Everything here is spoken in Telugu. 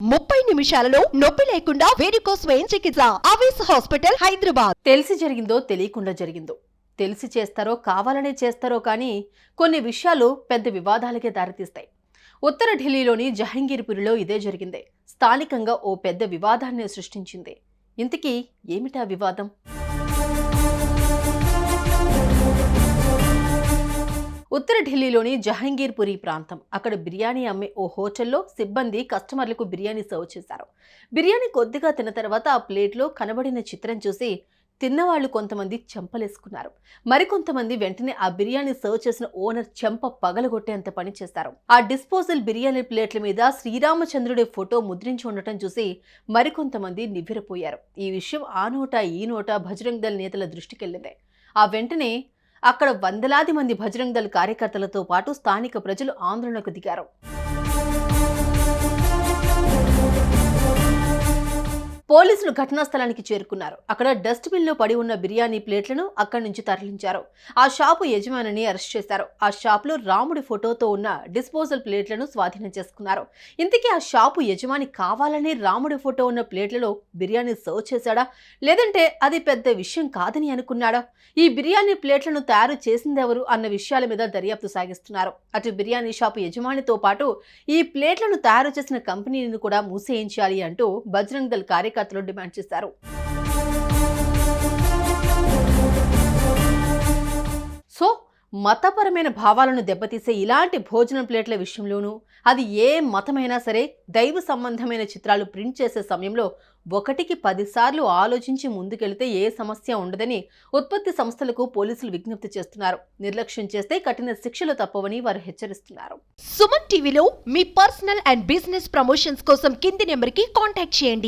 30 నిమిషాలలో నొప్పి లేకుండా వేడికోస్ వెయిన్ చికిత్స ఆవేశ హాస్పిటల్ హైదరాబాద్. తెలిసి జరిగిందో తెలియకుండా జరిగిందో, తెలిసి చేస్తారో కావాలనే చేస్తారో కానీ కొన్ని విషయాలు పెద్ద వివాదాలకే దారితీస్తాయి. ఉత్తర ఢిల్లీలోని జహంగీర్పురిలో ఇదే జరిగింది. స్థానికంగా ఓ పెద్ద వివాదాన్ని సృష్టించింది. ఇంతకీ ఏమిటా వివాదం? ఉత్తర ఢిల్లీలోని జహంగీర్పురి ప్రాంతం. అక్కడ బిర్యానీ అమ్మే ఓ హోటల్లో సిబ్బంది కస్టమర్లకు బిర్యానీ సర్వ్ చేశారు. బిర్యానీ కొద్దిగా తిన్న తర్వాత ఆ ప్లేట్లో కనబడిన చిత్రం చూసి తిన్నవాళ్లు కొంతమంది చెంపలేసుకున్నారు. మరికొంతమంది వెంటనే ఆ బిర్యానీ సర్వ్ చేసిన ఓనర్ చెంప పగలగొట్టేంత పని చేశారు. ఆ డిస్పోజల్ బిర్యానీ ప్లేట్ల మీద శ్రీరామచంద్రుడి ఫోటో ముద్రించి ఉండటం చూసి మరికొంతమంది నివ్వెరపోయారు. ఈ విషయం ఆ నోట ఈ నోట బజరంగ్ దళ్ నేతల దృష్టికెళ్లింది. ఆ వెంటనే అక్కడ వందలాది మంది బజరంగ్ దళ్ కార్యకర్తలతో పాటు స్థానిక ప్రజలు ఆందోళనకు దిగారు. పోలీసులు ఘటనా స్థలానికి చేరుకున్నారు. అక్కడ డస్ట్బిన్ లో పడి ఉన్న బిర్యానీ ప్లేట్లను అక్కడి నుంచి తరలించారు. ఆ షాపు యజమానిని అరెస్ట్ చేశారు. ఆ షాపులో రాముడి ఫోటోతో ఉన్న డిస్పోజల్ ప్లేట్లను స్వాధీనం చేసుకున్నారు. ఇంతకీ ఆ షాపు యజమాని కావాలనే రాముడి ఫోటో ఉన్న ప్లేట్లలో బిర్యానీ సర్వ్ చేశాడా, లేదంటే అది పెద్ద విషయం కాదని అనుకున్నాడా? ఈ బిర్యానీ ప్లేట్లను తయారు చేసిందెవరు అన్న విషయాల మీద దర్యాప్తు సాగిస్తున్నారు. అటు బిర్యానీ షాపు యజమానితో పాటు ఈ ప్లేట్లను తయారు చేసిన కంపెనీని కూడా మూసేయించాలి అంటూ బజరంగ్ దళ్ కార్యకర్తలు డిమాండ్ చేశారు. సో మతపరమైన భావాలను దెబ్బతీసే ఇలాంటి భోజనం ప్లేట్ల విషయంలోనూ, అది ఏ మతమైనా సరే, దైవ సంబంధమైన చిత్రాలు ప్రింట్ చేసే సమయంలో 1కి 10 సార్లు ఆలోచించి ముందుకెళ్తే ఏ సమస్య ఉండదని ఉత్పత్తి సంస్థలకు పోలీసులు విజ్ఞప్తి చేస్తున్నారు. నిర్లక్ష్యం చేస్తే కఠిన శిక్షలు తప్పవని వారు హెచ్చరిస్తున్నారు. సుమన్ టీవీలో మీ పర్సనల్ అండ్ బిజినెస్ ప్రమోషన్స్ కోసం కింది నెంబర్కి కాంటాక్ట్ చేయండి.